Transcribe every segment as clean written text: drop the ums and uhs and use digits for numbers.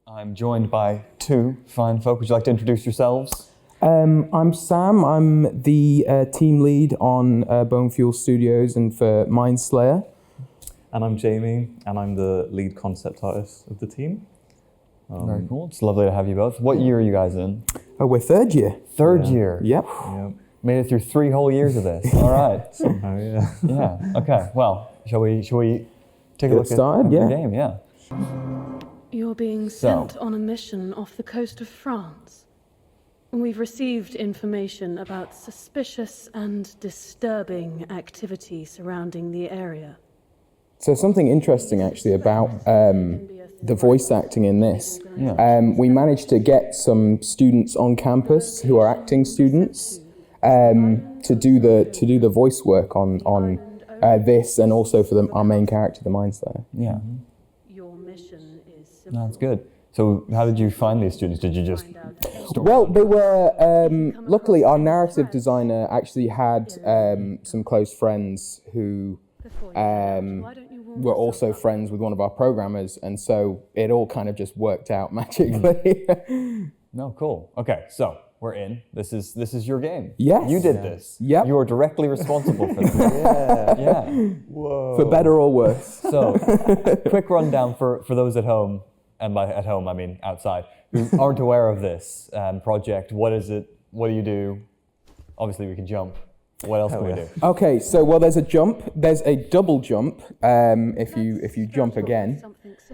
I'm joined by two fine folk. Would you like to introduce yourselves? I'm Sam. I'm the team lead on Bone Fuel Studios and for Mindslayer. And I'm Jamie, and I'm the lead concept artist of the team. Very cool. It's lovely to have you both. What year are you guys in? We're third year. Third year? Yep. Made it through 3 whole years of this. All right. Somehow, yeah. Yeah. Okay. Well, shall we take a look started? at the game? Yeah. You're being sent on a mission off the coast of France. We've received information about suspicious and disturbing activity surrounding the area. So something interesting actually about the voice acting in this. Yeah. We managed to get some students on campus who are acting students to do the voice work on this, and also for our main character, the Mindslayer. Yeah. Your mission is simple. That's good. So how did you find these students? Did you just... Well, they were, luckily our narrative designer actually had some close friends who were also friends with one of our programmers, and so it all kind of just worked out magically. No, cool. Okay, so we're in. This is your game. Yes. You did this. Yep. You are directly responsible for this. Yeah. Whoa. For better or worse. So, quick rundown for those at home, and by at home I mean outside, who aren't aware of this project. What is it? What do you do? Obviously we can jump. What else can we do? Okay, so there's a jump. There's a double jump. If you jump again,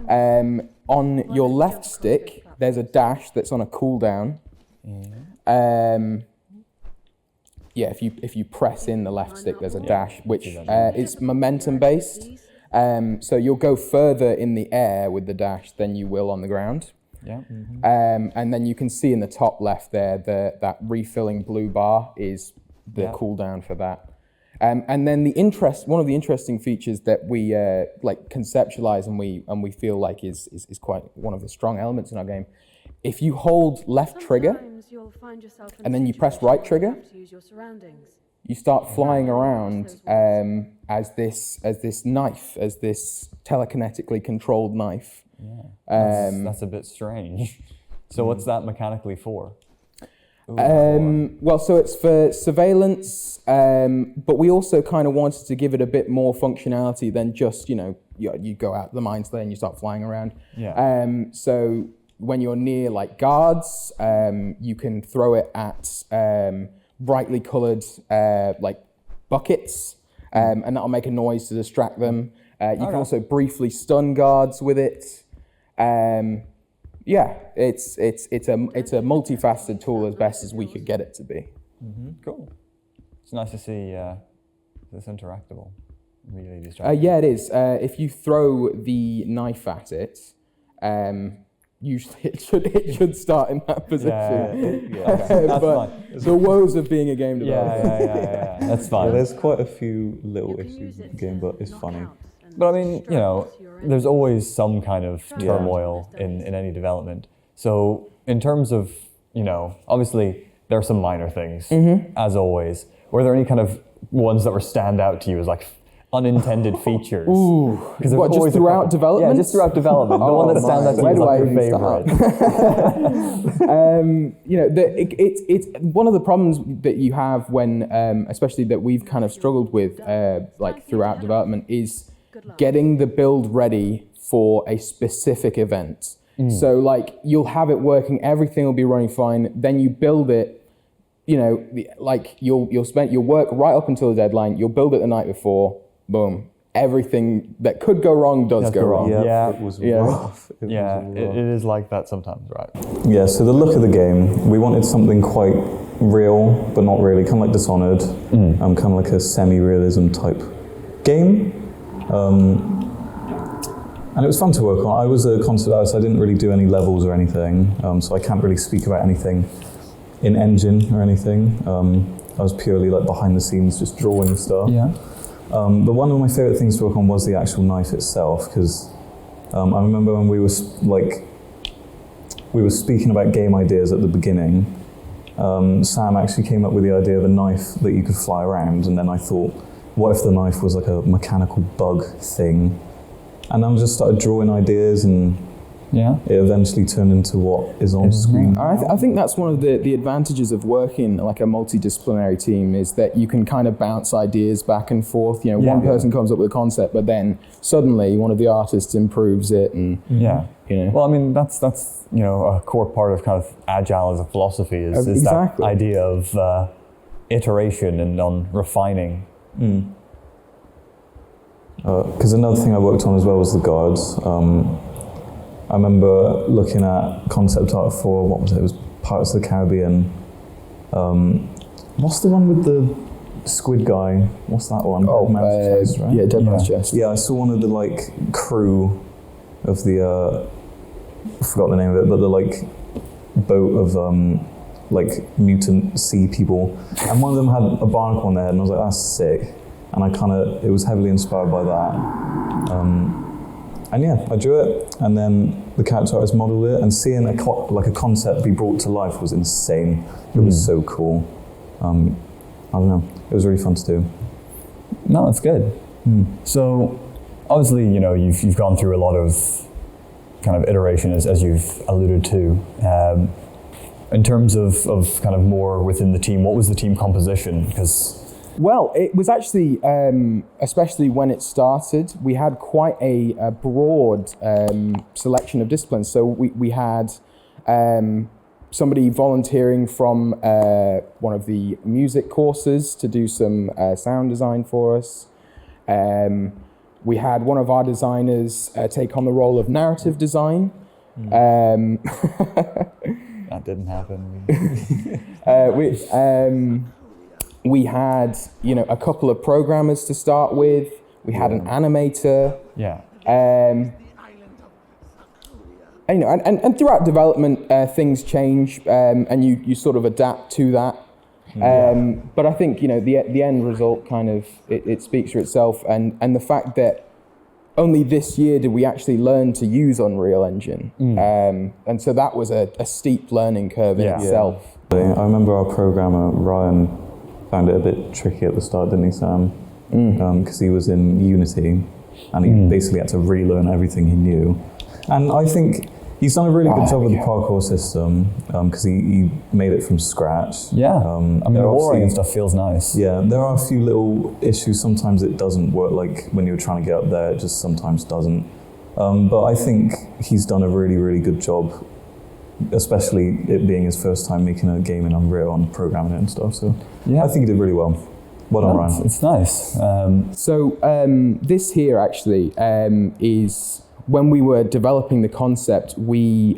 on your left stick there's a dash that's on a cooldown. If you press in the left stick, there's a dash which is momentum based. So you'll go further in the air with the dash than you will on the ground. Yeah. And then you can see in the top left there that refilling blue bar is the cooldown for that. And then one of the interesting features that we conceptualize and we feel like is quite one of the strong elements in our game. If you hold left trigger and then you press right trigger, you start flying around as this knife, as this telekinetically controlled knife. Yeah. That's a bit strange. So what's that mechanically for? Well, so it's for surveillance, but we also kind of wanted to give it a bit more functionality than just, you go out the Mindslayer and you start flying around. Yeah. So when you're near like guards, you can throw it at brightly colored like buckets, and that'll make a noise to distract them. You can also briefly stun guards with it. It's a multifaceted tool as best as we could get it to be. Mm-hmm. Cool. It's nice to see this interactable. Really distracting. Yeah, it is. If you throw the knife at it, usually it should start in that position. That's but fine. the woes of being a game developer. Yeah. That's fine. Yeah, there's quite a few little issues with the game, but it's funny. But I mean, there's always some kind of turmoil in any development. So in terms of, obviously there are some minor things, as always. Were there any kind of ones that were stand out to you as like unintended features? Ooh, what, just throughout development? Yeah, just throughout development. The one that stands out to you as like your favorite. It's one of the problems that you have when, especially that we've kind of struggled with, like throughout development, is getting the build ready for a specific event. So like you'll have it working, everything will be running fine, then you build it, like you'll work right up until the deadline, you'll build it the night before, boom. Everything that could go wrong does go wrong. Yeah, it was rough. It is like that sometimes, right? Yeah, so the look of the game, we wanted something quite real, but not really, kind of like Dishonored, kind of like a semi-realism type game. And it was fun to work on. I was a concept artist, I didn't really do any levels or anything, so I can't really speak about anything in engine or anything. I was purely like behind the scenes, just drawing stuff. Yeah. But one of my favorite things to work on was the actual knife itself, because I remember when we were speaking about game ideas at the beginning, Sam actually came up with the idea of a knife that you could fly around, and then I thought, what if the knife was like a mechanical bug thing? And then I just started drawing ideas, and Yeah. it eventually turned into what is on screen. I think that's one of the advantages of working like a multidisciplinary team is that you can kind of bounce ideas back and forth. You know, one person comes up with a concept, but then suddenly one of the artists improves it, and you know. Well, I mean, that's you know, a core part of kind of agile as a philosophy is Exactly. that idea of iteration and on refining. Because another thing I worked on as well was the guards. I remember looking at concept art for, what was it? It was Pirates of the Caribbean. What's the one with the squid guy? What's that one? Oh, Dead Man's Chest, right? Yeah, Dead Man's Chest. Yeah, I saw one of the like crew of the, I forgot the name of it, but the like boat of like mutant sea people. And one of them had a barnacle on their head and I was like, that's sick. And it was heavily inspired by that. And yeah, I drew it, and then the character artist modeled it, and seeing a concept be brought to life was insane. It was so cool. I don't know, it was really fun to do. No, it's good. So, obviously, you know, you've gone through a lot of kind of iteration as you've alluded to. In terms of kind of more within the team, what was the team composition? Because Well, it was actually, especially when it started, we had quite a broad selection of disciplines. So we had somebody volunteering from one of the music courses to do some sound design for us. We had one of our designers take on the role of narrative design. that didn't happen. We had, you know, a couple of programmers to start with. We had an animator. Yeah. And, you know, and throughout development, things change, and you sort of adapt to that. But I think, you know, the end result kind of it speaks for itself, and the fact that only this year did we actually learn to use Unreal Engine, and so that was a steep learning curve in itself. I remember our programmer Ryan found it a bit tricky at the start, didn't he, Sam? Because he was in Unity, and he basically had to relearn everything he knew. And I think he's done a really good job with the parkour system, because he made it from scratch. Yeah, I mean, the walling and stuff feels nice. Yeah, there are a few little issues. Sometimes it doesn't work, like when you're trying to get up there, it just sometimes doesn't. But I think he's done a really, really good job, especially it being his first time making a game in Unreal and programming it and stuff. So yeah, I think he did really well. Well done, Ryan. It's nice. So this here actually is when we were developing the concept, we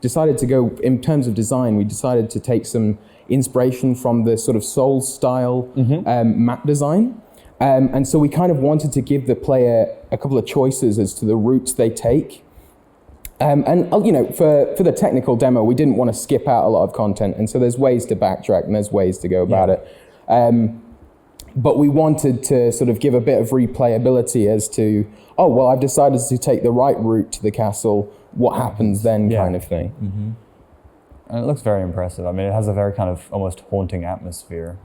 decided to go, in terms of design, we decided to take some inspiration from the sort of Souls style map design. And so we kind of wanted to give the player a couple of choices as to the routes they take. And you know, for the technical demo, we didn't want to skip out a lot of content, and so there's ways to backtrack and there's ways to go about it. But we wanted to sort of give a bit of replayability as to, oh, well, I've decided to take the right route to the castle, what happens then, kind of thing. And it looks very impressive. I mean, it has a very kind of almost haunting atmosphere.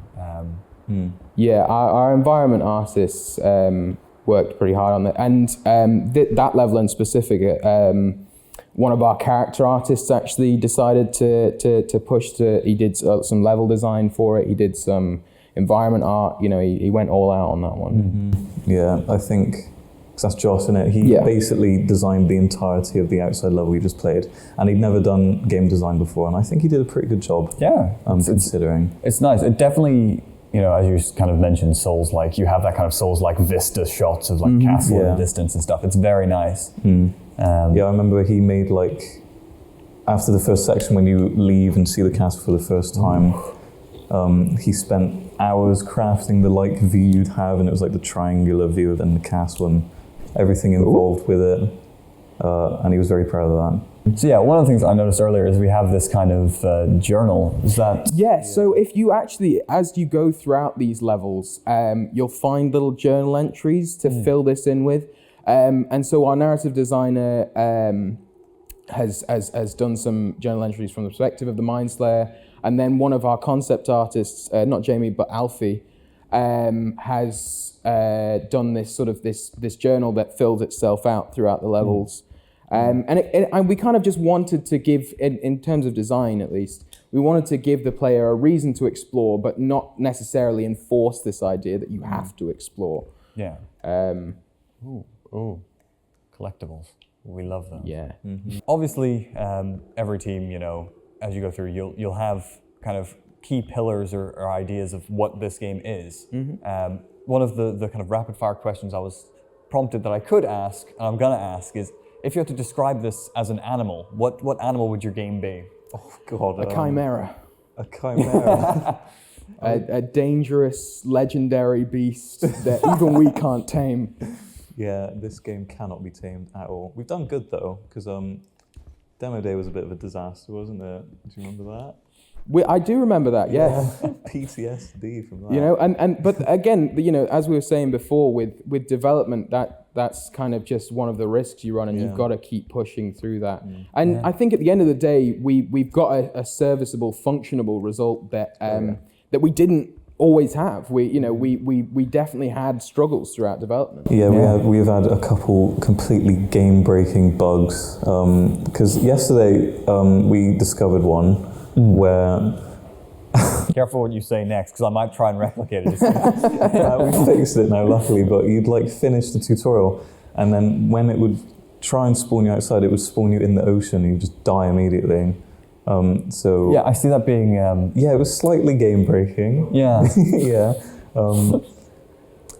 Yeah, our environment artists worked pretty hard on that, and that level in specific, one of our character artists actually decided to push he did some level design for it, he did some environment art, you know, he went all out on that one. Yeah, I think, because that's Josh, isn't it? He basically designed the entirety of the outside level we just played, and he'd never done game design before, and I think he did a pretty good job. Yeah. Considering. It's nice. It definitely, you know, as you kind of mentioned, Souls-like, you have that kind of Souls-like vista shots of like castle in the distance and stuff. It's very nice. Yeah, I remember he made like, after the first section when you leave and see the castle for the first time, he spent hours crafting the like view you'd have, and it was like the triangular view of the castle and everything involved with it. And he was very proud of that. So yeah, one of the things I noticed earlier is we have this kind of journal. Is that? Yeah, so if you actually, as you go throughout these levels, you'll find little journal entries to fill this in with. And so our narrative designer has done some journal entries from the perspective of the Mindslayer, and then one of our concept artists, not Jamie but Alfie, has done this sort of this journal that fills itself out throughout the levels. And we kind of just wanted to give, in terms of design at least, we wanted to give the player a reason to explore, but not necessarily enforce this idea that you have to explore. Yeah. Ooh, collectibles. We love them. Yeah. Mm-hmm. Obviously, every team, as you go through, you'll have kind of key pillars or ideas of what this game is. Mm-hmm. One of the kind of rapid fire questions I was prompted that I could ask, and I'm gonna ask, is if you had to describe this as an animal, what animal would your game be? Oh God. A chimera. A chimera. A dangerous, legendary beast that even we can't tame. Yeah, this game cannot be tamed at all. We've done good though, because demo day was a bit of a disaster, wasn't it? Do you remember that? I do remember that, yes. PTSD from that. But again, as we were saying before, with development, that's kind of just one of the risks you run, and you've got to keep pushing through that. And I think at the end of the day, we've got a serviceable, functionable result that that we didn't always have. We definitely had struggles throughout development. Yeah, we've had a couple completely game-breaking bugs. Because yesterday we discovered one where. Careful what you say next, because I might try and replicate it. We fixed it now, luckily, but you'd finish the tutorial, and then when it would try and spawn you outside, it would spawn you in the ocean, and you just die immediately. So yeah, I see that being. It was slightly game breaking. Yeah. Yeah. But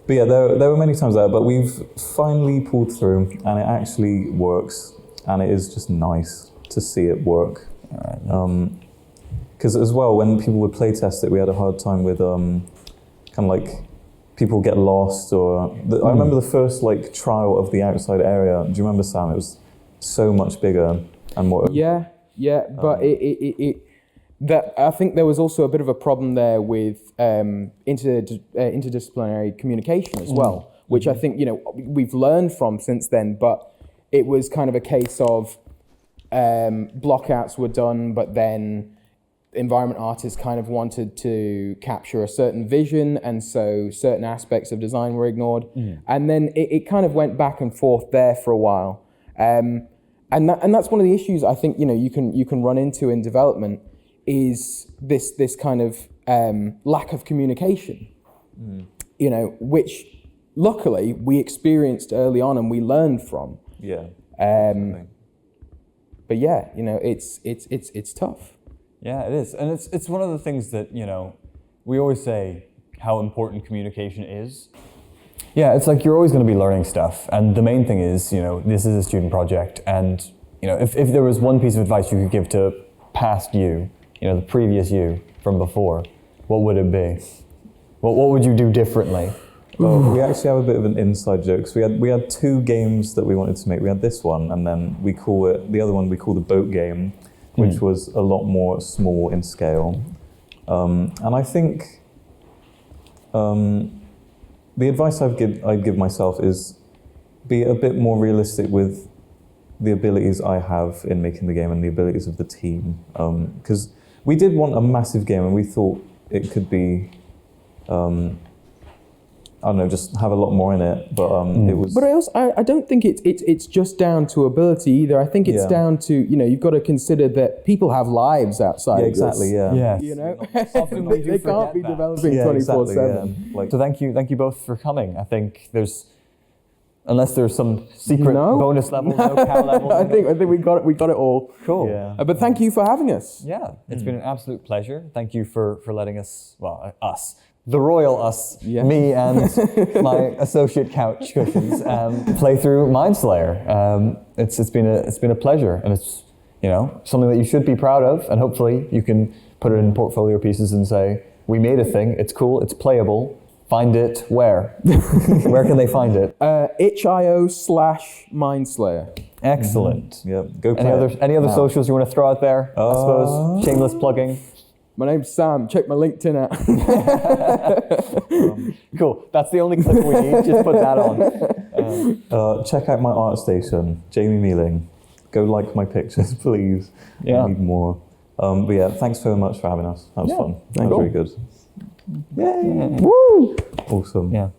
yeah, there were many times there, but we've finally pulled through, and it actually works, and it is just nice to see it work. All right. Because as well, when people would play test it, we had a hard time with kind of people get lost, or I remember the first trial of the outside area. Do you remember, Sam? It was so much bigger and more. Yeah, but I think there was also a bit of a problem there with interdisciplinary communication as well, which I think we've learned from since then. But it was kind of a case of blockouts were done, but then environment artists kind of wanted to capture a certain vision, and so certain aspects of design were ignored. And then it kind of went back and forth there for a while. And that's one of the issues I think you can run into in development, is this kind of lack of communication. Which luckily we experienced early on and we learned from. Yeah. But yeah, it's tough. Yeah, it is, and it's one of the things that we always say how important communication is. Yeah, it's you're always going to be learning stuff, and the main thing is this is a student project, and if there was one piece of advice you could give to past you, the previous you from before, what would it be? What would you do differently? Well, we actually have a bit of an inside joke. So we had two games that we wanted to make. We had this one, and then the other one we call the boat game, which was a lot more small in scale. And I think the advice I'd give myself is be a bit more realistic with the abilities I have in making the game and the abilities of the team. Because we did want a massive game, and we thought it could be, I don't know, just have a lot more in it, but it was. But I don't think it's just down to ability either. I think it's down to you've got to consider that people have lives outside. Yeah, exactly. Of this. Yeah. They can't be developing 24/7. Like, so thank you both for coming. I think unless there's some secret bonus level, no cow level. I think we got it all. Cool. Yeah. But thank you for having us. Yeah, it's been an absolute pleasure. Thank you for letting us, us, the royal us, me and my associate couch cushions, play through Mindslayer. It's been a pleasure, and it's something that you should be proud of, and hopefully you can put it in portfolio pieces and say, we made a thing. It's cool. It's playable. Find it where? Where can they find it? itch.io/Mindslayer. Excellent. Yep. Go play any other socials you want to throw out there? I suppose shameless plugging. My name's Sam. Check my LinkedIn out. Cool. That's the only clip we need. Just put that on. Check out my art station, Jamie Mealing. Go like my pictures, please. Yeah. I need more. But yeah, thanks very much for having us. That was fun. That was very good. Yay. Woo! Awesome. Yeah.